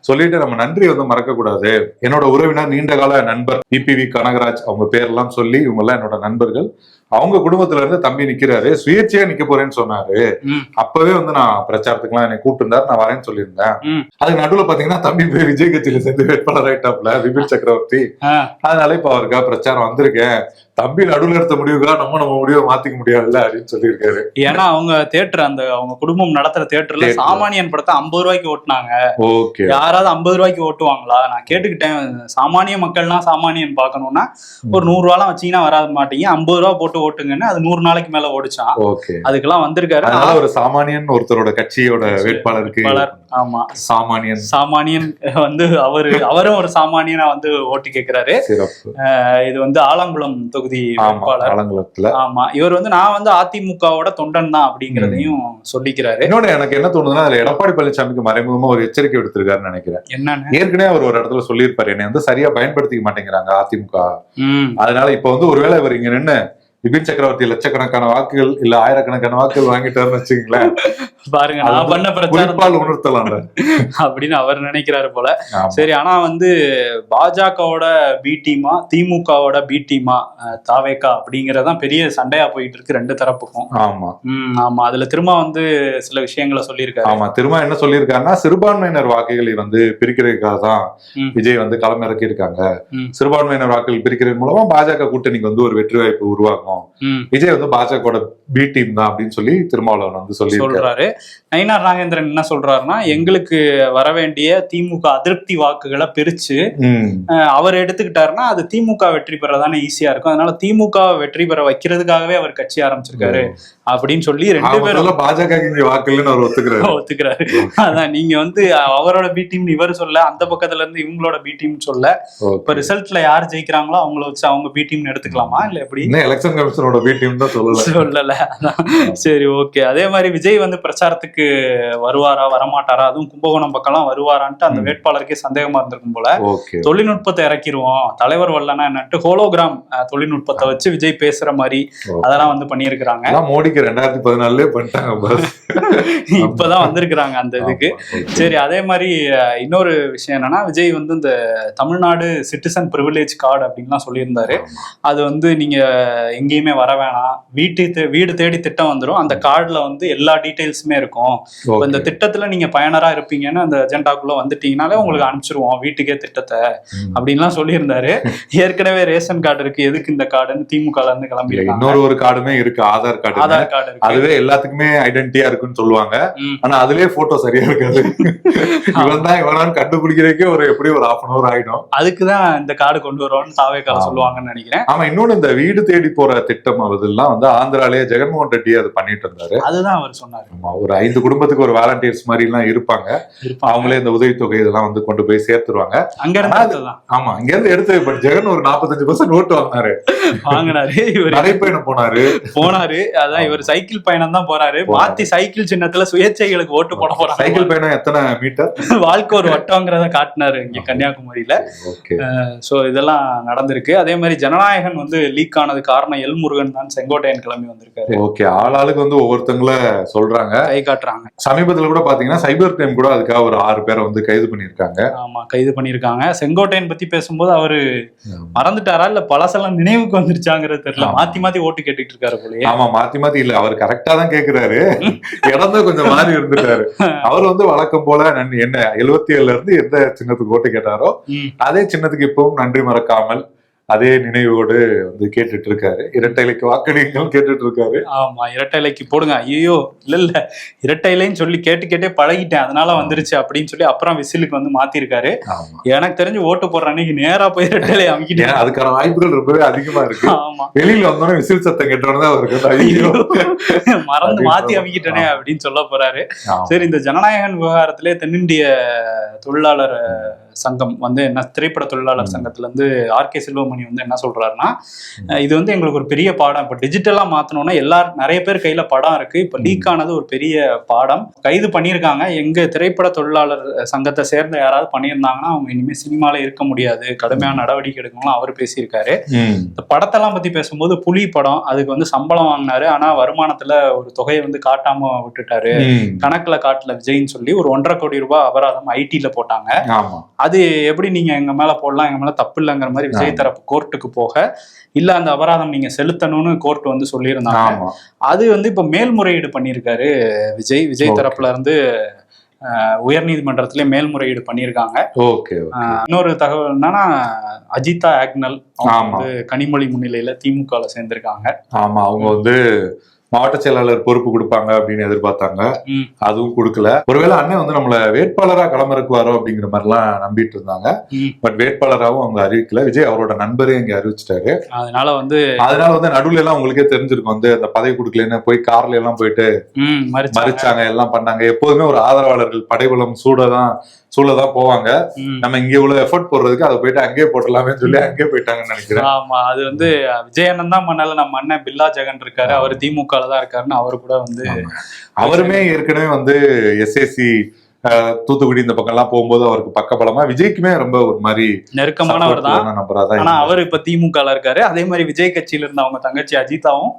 சொல்லிட்டு நம்ம நன்றி வந்து மறக்க கூடாது. என்னோட உறவினர் நீண்ட கால நண்பர் EPV கனகராஜ், அவங்க பேரெல்லாம் சொல்லி இவங்க எல்லாம் என்னோட நண்பர்கள், அவங்க குடும்பத்துல இருந்து தம்பி நிக்கிறாரு, சுயேட்சையா நிக்க போறேன்னு சொன்னாரு. அப்பவே வந்து நான் பிரச்சாரத்துக்கு என்னை கூப்பிட்டு இருந்தாரு, நான் வரேன்னு சொல்லியிருந்தேன். அதுக்கு நடுவுல பாத்தீங்கன்னா தம்பி போய் விஜய் கட்சியில சேர்ந்து வேட்பாளர் ஆயிட்டாப்ல, விபின் சக்கரவர்த்தி. அதனால இப்ப அவருக்கா பிரச்சாரம் வந்திருக்கேன், தம்பி நடுவுல எடுத்த முடிவுக்கா நம்ம முடிவை மாத்திக்க முடியாதுல்ல அப்படின்னு சொல்லியிருக்காரு. ஏன்னா அவங்க தியேட்டர், அந்த அவங்க குடும்பம் நடத்துற தியேட்டர்ல சாமானியன் படத்தை 50 ரூபாய்க்கு ஓட்டுனாங்க. யாராவது 50 ரூபாய்க்கு ஓட்டுவாங்களா? நான் கேட்டுக்கிட்டேன். சாமானிய மக்கள்னா சாமானியன் பாக்கணும்னா ஒரு 100 ரூபாலாம் வச்சீங்கன்னா வராது மாட்டீங்க, 50 ரூபா போட்டு ஓட்டுங்கன்னு அது 100 நாளைக்கு மேல ஓடிச்சான். அதுக்கெல்லாம் வந்திருக்காரு. ஒரு சாமானியன் ஒருத்தரோட கட்சியோட வேட்பாளருக்கு. ஆமா, சாமானியன் வந்து அவரும் ஒரு சாமானியனா வந்து ஓட்டு கேட்கிறாரு. இது வந்து ஆலங்குளம் தொகுதி வேட்பாளர். ஆமா, இவர் வந்து நான் வந்து அதிமுகவோட தொண்டன் தான் அப்படிங்கறதையும் சொல்லிக்கிறாரு. இன்னொன்னு எனக்கு என்ன தோணுதுன்னா, அதுல எடப்பாடி பழனிசாமிக்கு மறைமுகமா ஒரு எச்சரிக்கை எடுத்திருக்காருன்னு நினைக்கிறேன். என்னன்னு, ஏற்கனவே அவர் ஒரு இடத்துல சொல்லியிருப்பாரு, என்னை வந்து சரியா பயன்படுத்திக்க மாட்டேங்கிறாங்க அதிமுக, அதனால இப்ப வந்து ஒருவேளை இவர் இங்க நின்று விபின் சக்கரவர்த்தி லட்சக்கணக்கான வாக்குகள் இல்ல ஆயிரக்கணக்கான வாக்குகள் வாங்கிட்டாருன்னு வச்சுக்கீங்களேன், பாருங்க நான் பண்ண பிரச்சாரம் குறிப்பால் உணர்த்தலாம் அப்படின்னு அவர் நினைக்கிறாரு போல. சரி, ஆனா வந்து பாஜகவோட பி டீமா திமுகவோட பி டீமா தாவேகா அப்படிங்கறதான் பெரிய சண்டையா போயிட்டு இருக்கு ரெண்டு தரப்புக்கும். ஆமா ஆமா, அதுல திரும்ப வந்து சில விஷயங்களை சொல்லியிருக்காரு. ஆமா, திரும்ப என்ன சொல்லியிருக்காருன்னா, சிறுபான்மையினர் வாக்குகளை வந்து பிரிக்கிறதுக்காக தான் விஜய் வந்து களமிறக்கி இருக்காங்க. சிறுபான்மையினர் வாக்குகள் பிரிக்கிறது மூலமா பாஜக கூட்டணிக்கு வந்து ஒரு வெற்றி வாய்ப்பு உருவாக்கும். விஜய் வந்து பாஜகவோட பி டீம் தான் அப்படின்னு சொல்லி திருமாவளவன் வந்து சொல்றாரு. நயினார் நாகேந்திரன் என்ன சொல்றாருன்னா, எங்களுக்கு வர வேண்டிய திமுக அதிருப்தி வாக்குகளை பிரிச்சு அவர் எடுத்துக்கிட்டாருன்னா அது திமுக வெற்றி பெறதானே ஈஸியா இருக்கும். அதனால திமுக வெற்றி பெற வைக்கிறதுக்காகவே அவர் கட்சி ஆரம்பிச்சிருக்காரு அப்படின்னு சொல்லி ரெண்டு பேரும் பாஜக வாக்குன்னு அவர் ஒத்துக்கிறாரு. அதான் நீங்க வந்து அவரோட பி டீம் இவர் சொல்ல, அந்த பக்கத்துல இருந்து இவங்களோட பி டீம் சொல்ல, இப்ப ரிசல்ட்ல யார் ஜெயிக்கிறாங்களோ அவங்கள வச்சு அவங்க பி டீம் எடுத்துக்கலாமா இல்ல எப்படி? எலெக்ஷன் கமிஷனோட பி டீம் தான் சொல்லல. சரி, ஓகே. அதே மாதிரி விஜய் வந்து பிரச்சாரத்துக்கு வருவாரா வரமாட்டாரா, அதுவும் கும்பகோணம் பக்கம்லாம் வருவாரான்ட்டு அந்த வேட்பாளருக்கே சந்தேகமா இருந்திருக்கும் போல. தொழில்நுட்பத்தை இறக்கிடுவோம், தலைவர் வரலன்னா என்னட்டு ஹோலோகிராம் தொழில்நுட்பத்தை வச்சு விஜய் பேசுற மாதிரி அதெல்லாம் வந்து பண்ணியிருக்கிறாங்க. மோடிக்கு 2014 பண்ணிட்டாங்க, இப்பதான் வந்திருக்கிறாங்க அந்த இதுக்கு. சரி, அதே மாதிரி இன்னொரு விஷயம் என்னன்னா, விஜய் வந்து இந்த தமிழ்நாடு சிட்டிசன் பிரிவிலேஜ் கார்டு அப்படின்லாம் சொல்லியிருந்தாரு. அது வந்து நீங்க எங்கேயுமே வர வேணாம், வீடு தேடி திட்டம் வந்துடும், அந்த கார்டுல வந்து எல்லா டீடைல்ஸுமே இருக்கும், இந்த திட்டத்துல நீங்க பயனரா இருப்பீங்கன்னு அந்த அஜெண்டாக்குள்ள வந்துட்டீங்கனாலே உங்களுக்கு அனுப்பிச்சிருவோம் வீட்டுக்கே திட்டத்தை அப்படின்லாம் சொல்லியிருந்தாரு. ஏற்கனவே ரேஷன் கார்டு இருக்கு, எதுக்கு இந்த கார்டுன்னு திமுக இருந்து கிளம்பி இன்னொரு கார்டுமே இருக்கு, ஆதார் கார்டு. அதுவே எல்லாத்துக்குமே ஐடென்டிட்டியா இருக்குன்னு சொல்லுவாங்க, ஆனா அதுலயே போட்டோ சரியா இருக்காது. இவன் தான் இவனான்னு கண்டுபிடிக்கிறதுக்கே எப்படி ஒரு 1/2 hour ஆயிடும். அதுக்குதான் இந்த கார்டு கொண்டு வருவோம்னு தாவேக்கால சொல்லுவாங்கன்னு நினைக்கிறேன். ஆமா, இன்னொன்னு இந்த வீடு தேடி போற திட்டம் அதெல்லாம் வந்து ஆந்திராலேயே ஜெகன்மோகன் ரெட்டி அது பண்ணிட்டு இருந்தாரு. அதுதான் அவர் சொன்னாரு. ஒரு 5 குடும்பத்துக்கு ஒரு வாலண்டியர்ஸ் மாதிரி எல்லாம் இருப்பாங்க, அவங்களே இந்த உதவித்தொகை இதெல்லாம் வந்து கொண்டு போய் சேர்த்துருவாங்க. ஆமா, இங்க இருந்து எடுத்து பட் ஜெகன் ஒரு 45% ஓட்டு வாங்கினாரு. இவர் நடைப்பயணம் போனாரு. அதான் இவர் சைக்கிள் பயணம் தான் போறாரு. மாத்தி சைக்கிள் சின்னத்துல சுயேட்சைகளுக்கு ஓட்டு போட போறாரு. சைக்கிள் பயணம் எத்தனை மீட்டர், வாழ்க்கை ஒரு வட்டம்ங்கிறத காட்டினாரு இங்க கன்னியாகுமரியில. சோ இதெல்லாம் நடந்திருக்கு. அதே மாதிரி ஜனநாயகன் வந்து லீக் ஆனது காரணம் எல் முருகன் தான் செங்கோட்டையன் கிளம்பி வந்திருக்காரு. ஓகே, ஆளாளுக்கு வந்து ஒவ்வொருத்தங்கள சொல்றாங்க, கை காட்டுறாங்க. சமீபத்துல கூட பாத்தீங்கன்னா சைபர் கிரைம் கூட அதுக்காக ஒரு 6 பேரை வந்து கைது பண்ணிருக்காங்க. ஆமா, கைது பண்ணிருக்காங்க. செங்கோட்டையன் பத்தி பேசும்போது அவரு மறந்துட்டாரா இல்ல பழசெல்லாம் நினைவுக்கு வந்துருச்சாங்கிறது தெரியல, மாத்தி ஓட்டு கேட்டுட்டு இருக்காரு போலயே. ஆமா, மாத்தி இல்ல, அவர் கரெக்டா தான் கேக்குறாரு, இடம் தான் கொஞ்சம் மாறி இருந்துட்டாரு. அவர் வந்து வழக்கம் போல என்ன 77ல இருந்து எந்த சின்னத்துக்கு ஓட்டு கேட்டாரோ அதே சின்னத்துக்கு இப்பவும் நன்றி மறக்காமல் அதே நினைவோடு வந்து கேட்டுட்டு இருக்காரு. இரட்டை இலைக்கு வாக்களிங்கள் கேட்டுட்டு இருக்காரு. ஆமா, இரட்டை இலைக்கு போடுங்க. ஐயோ இல்ல இரட்டை இலைன்னு சொல்லி கேட்டே பழகிட்டேன், அதனால வந்துருச்சு அப்படின்னு சொல்லி அப்புறம் விசிலுக்கு வந்து மாத்திருக்காரு. எனக்கு தெரிஞ்சு ஓட்டு போடுற அன்னைக்கு நேரா போய் இரட்டை இலை அமைக்கிட்டேன். அதுக்கான வாய்ப்புகள் ரொம்பவே அதிகமா இருக்கு. ஆமா, வெளியில வந்தோடனே விசில் சத்தம் கேட்டோன்னு அவருக்கு மறந்து மாத்தி அமைக்கிட்டனே அப்படின்னு சொல்ல போறாரு. சரி, இந்த ஜனநாயகன் விவகாரத்திலே தென்னிந்திய தொழிலாளர் சங்கம் வந்து என்ன, திரைப்பட தொழிலாளர் சங்கத்துல இருந்து ஆர்.கே. செல்வமணி வந்து என்ன சொல்றாருன்னா, இது வந்து எங்களுக்கு ஒரு பெரிய பாடம், இப்ப டிஜிட்டலா மாத்தணும்னா நிறைய பேர் கையில படம் இருக்கு, இப்ப லீக் ஆனது ஒரு பெரிய பாடம், கைது பண்ணியிருக்காங்க, எங்க திரைப்பட தொழிலாளர் சங்கத்தை சேர்ந்த யாராவது பண்ணியிருந்தாங்கன்னா அவங்க இனிமே சினிமால இருக்க முடியாது, கடுமையான நடவடிக்கை எடுக்கணும்னு அவர் பேசியிருக்காரு. இந்த படத்தெல்லாம் பத்தி பேசும்போது புலி படம் அதுக்கு வந்து சம்பளம் வாங்கினாரு, ஆனா வருமானத்துல ஒரு தொகையை வந்து காட்டாம விட்டுட்டாரு, கணக்குல காட்டல விஜய்ன்னு சொல்லி ஒரு 1.5 கோடி ரூபாய் அபராதம் ஐடில போட்டாங்க. அது எப்படி நீங்க எங்க மேல போடலாம், எங்க மேல தப்பு இல்லைங்கிற மாதிரி விஜய் தரப்பு கோர்ட்டுக்கு போக, இல்ல அந்த அபராதம் நீங்க செலுத்தணும்னு கோர்ட் வந்து சொல்லியிருந்தாங்க. அது வந்து இப்ப மேல்முறையீடு பண்ணியிருக்காரு விஜய் தரப்புல இருந்து உயர்நீதிமன்றத்திலே மேல்முறையீடு பண்ணியிருக்காங்க. இன்னொரு தகவல் என்னன்னா, அஜிதா ஆக்னல் வந்து கனிமொழி முன்னிலையில திமுக சேர்ந்திருக்காங்க. ஆமா, அவங்க வந்து மாவட்ட செயலாளர் பொறுப்பு கொடுப்பாங்க அப்படின்னு எதிர்பார்த்தாங்க, அதுவும் கொடுக்கல. ஒருவேளை அண்ணன் வந்து நம்மள வேட்பாளரா களமிறக்குவாரோ அப்படிங்கிற மாதிரி எல்லாம் நம்பிட்டு இருந்தாங்க. பட் வேட்பாளராகவும் அவங்க அறிவிக்கல. விஜய் அவரோட நண்பரே இங்க அறிவிச்சிட்டாரு. அதனால வந்து நடுவுல எல்லாம் உங்களுக்கே தெரிஞ்சிருக்கும், வந்து அந்த பதவி கொடுக்கலன்னு போய் கார்ல எல்லாம் போயிட்டு மறிச்சாங்க, எல்லாம் பண்ணாங்க. எப்போதுமே ஒரு ஆதரவாளர்கள் படைபலம் சூழதான் போவாங்க, நம்ம இங்க இவ்வளவு எஃபர்ட் போடுறதுக்கு அதை போயிட்டு அங்கேயே போட்டலாமே சொல்லி அங்கேயே போயிட்டாங்கன்னு நினைக்கிறேன். ஆமா, அது வந்து விஜயண்ணன் தான் பண்ணல, நம்ம அண்ணன் பில்லா ஜெகன் இருக்காரு, அவர் திமுக தான் இருக்காருன்னு அவரு கூட வந்து அவருமே ஏற்கனவே வந்து எஸ்ஏசி தூத்துக்குடி இந்த பக்கம் எல்லாம் போகும்போது அவருக்கு பக்கபலமா, விஜய்க்குமே ரொம்ப ஒரு மாதிரி நெருக்கமானவர் தான். நம்பராதான். ஆனா அவர் இப்ப திமுகல இருக்காரு. அதே மாதிரி விஜய் கட்சியில இருந்த அவங்க தங்கச்சி அஜிதாவும்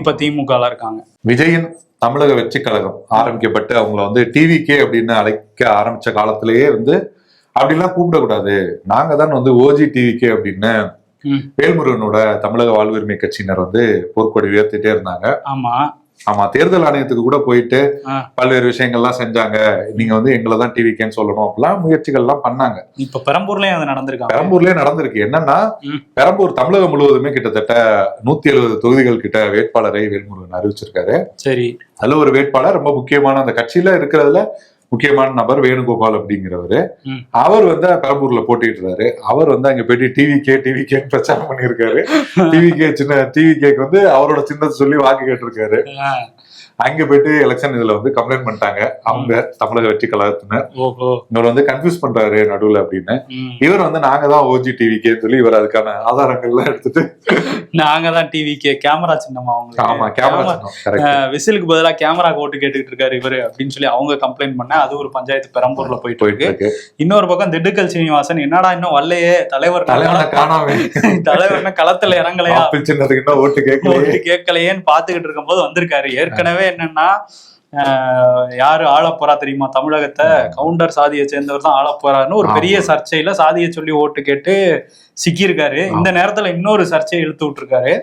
இப்ப திமுகல இருக்காங்க. விஜயின் தமிழக வெற்றி கழகம் ஆரம்பிக்கப்பட்டு அவங்கள வந்து டிவிகே அப்படின்னு அழைக்க ஆரம்பிச்ச காலத்திலேயே வந்து அப்படிலாம் கூப்பிடக்கூடாது, நாங்க தான் வந்து ஓஜி டிவிகே அப்படின்னு வேல்முருகனோட தமிழக வாழ்வுரிமை கட்சியினர் வந்து போர்க்கொடி உயர்த்திட்டே இருந்தாங்க. ஆமா, தேர்தல் ஆணையத்துக்கு கூட போயிட்டு பல்வேறு விஷயங்கள்லாம் செஞ்சாங்க. நீங்க வந்து எங்களை தான் டிவிகேன்னு சொல்லணும் அப்படிலாம் முயற்சிகள் எல்லாம் பண்ணாங்க. இப்ப பெரம்பூர்லயும் அது நடந்திருக்கு. பெரம்பூர்லயே நடந்திருக்கு. என்னன்னா, பெரம்பூர் தமிழகம் முழுவதுமே கிட்டத்தட்ட 170 தொகுதிகள் கிட்ட வேட்பாளரை வேல்முருகன் அறிவிச்சிருக்காரு. சரி, அதுல ஒரு வேட்பாளர் ரொம்ப முக்கியமான அந்த கட்சியில இருக்கிறதுல முக்கியமான நபர் வேணுகோபால் அப்படிங்கிறவரு. அவர் வந்து பெரம்பூர்ல போட்டிட்டு இருக்காரு. அவர் வந்து அங்க போயிட்டு டிவிகே பிரச்சாரம் பண்ணியிருக்காரு. டிவிகேக்கு வந்து அவரோட சின்னத்தை சொல்லி வாக்கு கேட்டிருக்காரு. அங்க போயிட்டு எலெக்ஷன் இதுல வந்து கம்ப்ளைண்ட் பண்ணிட்டாங்க அவங்க தமிழக வெற்றி கழகத்தினர். இவர் வந்து கன்ஃபியூஸ் பண்றாரு நடுவுல அப்படின்னு. இவர் வந்து நாங்க தான் ஓஜி டிவிகே சொல்லி இவர் அதுக்கான ஆதாரங்கள்லாம் எடுத்துட்டு நாங்க தான் டிவிகே கேமரா சின்னமா அவங்க. ஆமா, கேமரா சின்னம். விசிலுக்கு பதிலா கேமரா ஓட்டு கேட்டுக்கிட்டு இருக்காரு இவரு அப்படின்னு சொல்லி அவங்க கம்ப்ளைண்ட் பண்ண அது ஒரு பஞ்சாயத்து பெரம்பூர்ல போயிட்டு இருக்கு. இன்னொரு பக்கம் திண்டுக்கல் சீனிவாசன் என்னடா இன்னும் வரலையே தலைவர் காணாம தலைவர் களத்துல இறங்கலையா ஓட்டு கேட்கலையேன்னு பாத்துக்கிட்டு இருக்கும் போது வந்திருக்காரு. ஏற்கனவே என்னன்னா யாரு ஆள போறா தெரியுமா தமிழகத்தை, கவுண்டர் சாதியை சேர்ந்தவர் தான் ஆள போறாருன்னு ஒரு பெரிய சர்ச்சையில சாதியை சொல்லி ஓட்டு கேட்டு சிக்கியிருக்காரு. இந்த நேரத்துல இன்னொரு சர்ச்சையை இழுத்து விட்டுருக்காரு.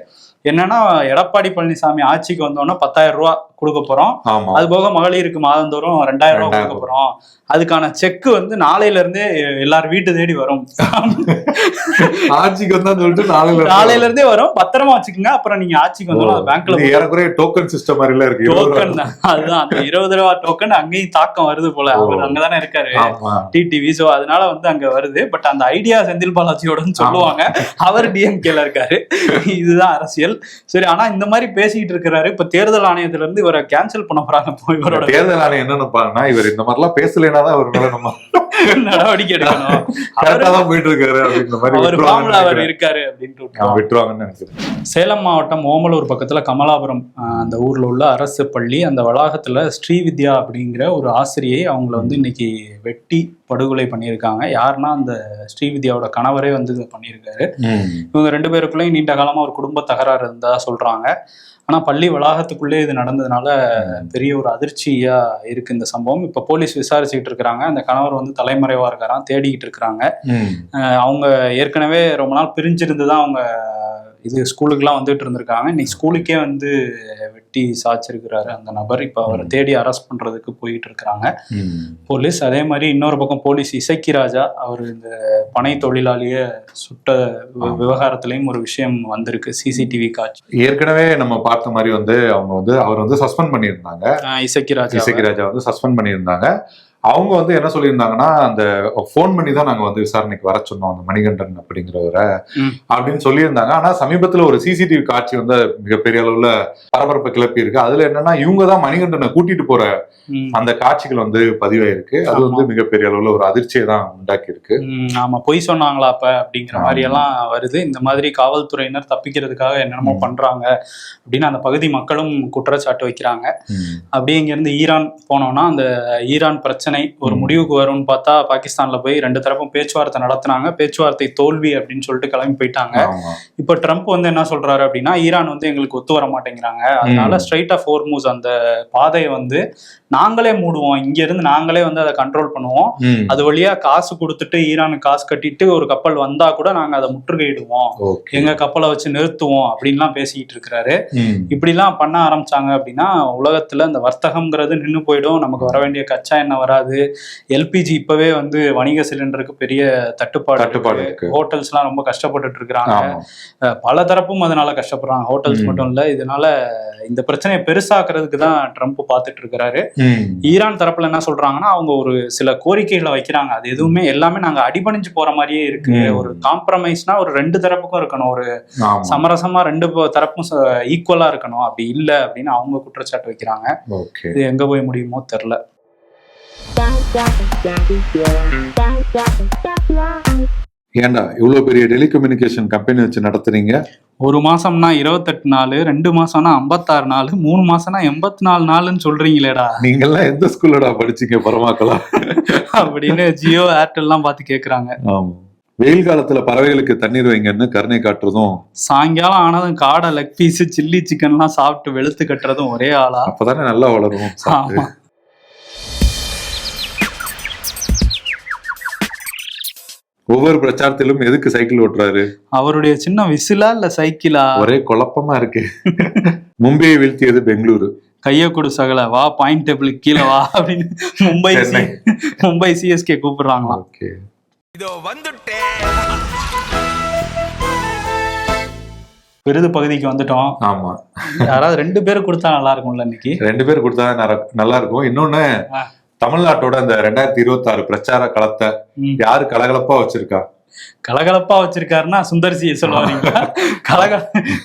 என்னன்னா, எடப்பாடி பழனிசாமி ஆட்சிக்கு வந்தோன்னா 10,000 ரூபாய் கொடுக்க போறோம், அது போக மகளிருக்கு மாதந்தோறும் 2,000 ரூபாய் கொடுக்க போறோம், அதுக்கான செக் வந்து நாளையில இருந்தே எல்லாரும் வீட்டு தேடி வரும், ஆட்சிக்கு வந்தா சொல்லிட்டு நாளையில இருந்தே வரும், பத்திரமா வச்சுக்கோங்க, அப்புறம் நீங்க ஆட்சிக்கு வந்தோம் பேங்க்ல ஏறக்குறைய டோக்கன் சிஸ்டம் மாதிரி எல்லாம் இருக்கு. டோக்கன் தான், அதுதான் அந்த 20 ரூபாய் டோக்கன் அங்கேயும் தாக்கம் வருது போல. அவர் அங்கதானே இருக்காரு டிடிவி, சோ அதனால வந்து அங்க வருது. பட் அந்த ஐடியா செந்தில் பாலாஜியோடன்னு சொல்லுவாங்க, அவர் டிஎம்கேல இருக்காரு. இதுதான் அரசியல். சரி, ஆனா இந்த மாதிரி பேசிட்டு இருக்கிறாரு. இப்ப தேர்தல் ஆணையத்துல இருந்து இவரை கேன்சல் பண்ண போறாங்க. இவரோட தேர்தல் ஆணையம் என்ன நினைப்பாங்கன்னா, இவர் இந்த மாதிரி எல்லாம் பேசலைன்னா அவர் மேல நம்ம நடவடிக்கை எடுக்கணும், போயிட்டு இருக்காரு அப்படின்ற மாதிரி அவர் இருக்காரு அப்படின்ட்டு விட்டுருவாங்கன்னு நினைக்கிறேன். சேலம் மாவட்டம் ஓமலூர் பக்கத்துல கமலாபுரம் அந்த ஊர்ல உள்ள அரசு பள்ளி அந்த வளாகத்துல ஸ்ரீவித்யா அப்படிங்கிற ஒரு ஆசிரியை அவங்கள வந்து இன்னைக்கு வெட்டி படுகொலை பண்ணியிருக்காங்க. யாருன்னா அந்த ஸ்ரீவித்யாவோட கணவரே வந்து இதை பண்ணியிருக்காரு. இவங்க 2 பேருக்குள்ளேயும் நீண்ட காலமா ஒரு குடும்ப தகராறு இருந்தா சொல்றாங்க. ஆனா பள்ளி வளாகத்துக்குள்ளே இது நடந்ததுனால பெரிய ஒரு அதிர்ச்சியா இருக்கு இந்த சம்பவம். இப்ப போலீஸ் விசாரிச்சுக்கிட்டு இருக்கிறாங்க. அந்த கணவர் வந்து தலைமறைவா இருக்காராம், தேடிக்கிட்டு இருக்கிறாங்க. அவங்க ஏற்கனவே ரொம்ப நாள் பிரிஞ்சிருந்துதான் அவங்க இது ஸ்கூலுக்குலாம் வந்துட்டு இருந்திருக்காங்க. இன்னைக்கு ஸ்கூலுக்கே வந்து வெட்டி சாச்சிருக்கிறாரு அந்த நபர். இப்ப அவரை தேடி அரெஸ்ட் பண்றதுக்கு போயிட்டு இருக்கிறாங்க போலீஸ். அதே மாதிரி இன்னொரு பக்கம் போலீஸ் இசக்கி ராஜா அவர் இந்த பனை தொழிலாளிய சுட்ட விவகாரத்திலையும் ஒரு விஷயம் வந்திருக்கு, சிசிடிவி காட்சி. ஏற்கனவே நம்ம பார்த்த மாதிரி வந்து அவங்க வந்து அவர் வந்து சஸ்பெண்ட் பண்ணியிருந்தாங்க. இசக்கி ராஜா வந்து சஸ்பெண்ட் பண்ணியிருந்தாங்க. அவங்க வந்து என்ன சொல்லியிருந்தாங்கன்னா, அந்த போன் பண்ணி தான் நாங்க வந்து விசாரணைக்கு வர சொன்னோம் அந்த மணிகண்டன் அப்படிங்கிறவரை அப்படின்னு சொல்லியிருந்தாங்க. ஆனா சமீபத்துல ஒரு சிசிடிவி காட்சி வந்து மிகப்பெரிய அளவுல பரபரப்பை கிளப்பி இருக்கு. அதுல என்னன்னா, இவங்க தான் மணிகண்டனை கூட்டிட்டு போற அந்த காட்சிகள் வந்து பதிவாயிருக்கு. அது வந்து மிகப்பெரிய அளவுல ஒரு அதிர்ச்சியை தான் உண்டாக்கி இருக்கு. ஆமா, பொய் சொன்னாங்களா அப்ப அப்படிங்கிற மாதிரி எல்லாம் வருது. இந்த மாதிரி காவல்துறையினர் தப்பிக்கிறதுக்காக என்னென்னமோ பண்றாங்க அப்படின்னு அந்த பகுதி மக்களும் குற்றச்சாட்டு வைக்கிறாங்க. அப்படியே இங்க இருந்து ஈரான் போனோம்னா, அந்த ஈரான் பிரச்சனை ஒரு முடிவுக்கு வரும்னு பார்த்தா பாகிஸ்தான்ல போய் 2 தரப்பும் பேச்சுவார்த்தை நடத்தினாங்க. பேச்சுவார்த்தை தோல்வி அப்படின்னு சொல்லிட்டு கிளம்பி போயிட்டாங்க. இப்ப ட்ரம்ப் வந்து என்ன சொல்றாரு அப்படின்னா, ஈரான் வந்து எங்களுக்கு ஒத்து வர மாட்டேங்கிறாங்க, அதனால ஸ்ட்ரைட் ஆஃப் ஹோர்முஸ் அந்த பாதையை வந்து நாங்களே மூடுவோம், இங்க இருந்து நாங்களே வந்து அதை கண்ட்ரோல் பண்ணுவோம், அது வழியா காசு கொடுத்துட்டு ஈரானுக்கு காசு கட்டிட்டு ஒரு கப்பல் வந்தா கூட நாங்க அதை முற்றுகையிடுவோம், எங்க கப்பலை வச்சு நிறுத்துவோம் அப்படின்லாம் பேசிக்கிட்டு இருக்கிறாரு. இப்படிலாம் பண்ண ஆரம்பிச்சாங்க அப்படின்னா உலகத்துல இந்த வர்த்தகம்ங்கிறது நின்று போயிடும், நமக்கு வர வேண்டிய கச்சா எண்ணெய் வராது. எல்பிஜி இப்பவே வந்து வணிக சிலிண்டருக்கு பெரிய தட்டுப்பாடு இருக்கு. ஹோட்டல்ஸ் எல்லாம் ரொம்ப கஷ்டப்பட்டுட்டு இருக்கிறாங்க. பல தரப்பும் அதனால கஷ்டப்படுறாங்க, ஹோட்டல்ஸ் மட்டும் இல்ல. இதனால இந்த பிரச்சனையை பெருசாக்குறதுக்கு தான் ட்ரம்ப் பார்த்துட்டு இருக்கிறாரு. ஈரான் தரப்புல என்ன சொல்றாங்கன்னா, அவங்க ஒரு சில கோரிக்கைகளை வைக்கிறாங்க. அது எதுவுமே எல்லாமே நாங்க அடிபணிஞ்சு போற மாதிரியே இருக்கு. ஒரு காம்ப்ரமைஸ்னா ஒரு 2 தரப்புக்கும் இருக்கணும், ஒரு சமரசமா 2 தரப்பும் ஈக்குவலா இருக்கணும். அப்படி இல்ல அப்படின்னு அவங்க குற்றச்சாட்டு வைக்கிறாங்க. இது எங்க போய் முடியுமோ தெரியல. ஏண்டா இவ்வளவு பெரிய டெலிகம்யூனிகேஷன் கம்பெனி வச்சு நடத்துறீங்க, ஒரு மாசம்னா 28 நாள், 2 மாசம்னா 56 நாள், 3 மாசம்னா 84 நாள்னு சொல்றீங்களேடா நீங்கெல்லாம் எந்த ஸ்கூல்லடா படிச்சீங்க பரமாக்கலாம் அப்படின்னு ஜியோ ஏர்டெல்லாம் பார்த்து கேக்குறாங்க. ஆமா. வெயில் காலத்துல பறவைகளுக்கு தண்ணீர் வைங்கன்னு கருணை காட்டுறதும், சாயங்காலம் ஆனதும் காடை லெக் பீஸ் சில்லி சிக்கன்லாம் சாப்பிட்டு வெளுத்து கட்டுறதும் ஒரே ஆளா? அப்பதானே நல்லா வளரும் சாப்பிட்டு. ஆமா. ஒவ்வொரு பிரச்சாரத்திலும் எதுக்கு சைக்கிள் ஓட்டுறாரு? அவருடைய சின்ன விசிலா இல்ல சைக்கிளா? ஒரே குழப்பமா இருக்கு. மும்பையை வீழ்த்தியது பெங்களூரு. கைய கொடு சகல வா பாயிண்ட் டேபிளுக்கு கீழே வா அப்படின்னு மும்பை சிஎஸ்கே கூப்பிடுறாங்களாம். ஓகே, விருது பகுதிக்கு வந்துட்டோம். ஆமா, யாராவது 2 பேரும் கொடுத்தா நல்லா இருக்கும்ல இன்னைக்கு. 2 பேர் கொடுத்தா நல்லா இருக்கும். இன்னொன்னு, தமிழ்நாட்டோட அந்த 2026 பிரச்சார களத்தை யாரு கலகலப்பா வச்சிருக்கா? கலகலப்பா வச்சிருக்காருன்னா சுந்தர்சியை சொல்லுவாருங்களா?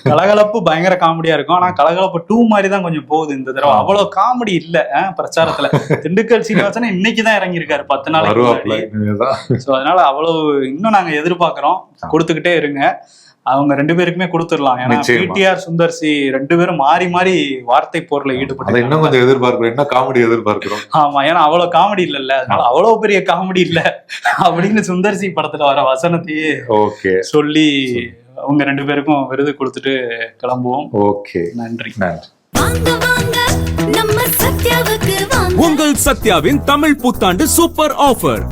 கலகலப்பு பயங்கர காமெடியா இருக்கும். ஆனா கலகலப்பு 2 மாதிரி தான் கொஞ்சம் போகுது இந்த தடவை. அவ்வளவு காமெடி இல்ல பிரச்சாரத்துல. திண்டுக்கல் சீனிவாசன் இன்னைக்குதான் இறங்கியிருக்காரு 10 நாளைக்கு முன்னாடி. சோ அதனால அவ்வளவு இன்னும் நாங்க எதிர்பார்க்கிறோம். கொடுத்துக்கிட்டே இருங்க. அவங்க 2 பேருக்குமே கொடுத்துடலாம். ஏன்னா பிடிஆர் சுந்தர்சி 2 பேரும் மாறி மாறி வார்த்தை போர்ல ஈடுபட்டு இன்னும் கொஞ்சம் எதிர்பார்க்கிறோம். என்ன காமெடி எதிர்பார்க்கிறோம். ஆமா, ஏன்னா அவ்வளவு காமெடி இல்லல்ல, அதனால அவ்வளவு பெரிய காமெடி இல்ல அப்படின்னு சுந்தர்சி படத்துல வர வசனத்தையே சொல்லி அவங்க 2 பேருக்கும் விருது கொடுத்துட்டு கிளம்புவோம். ஓகே, நன்றி. உங்கள் சத்யாவின் தமிழ் புத்தாண்டு சூப்பர் ஆஃபர்.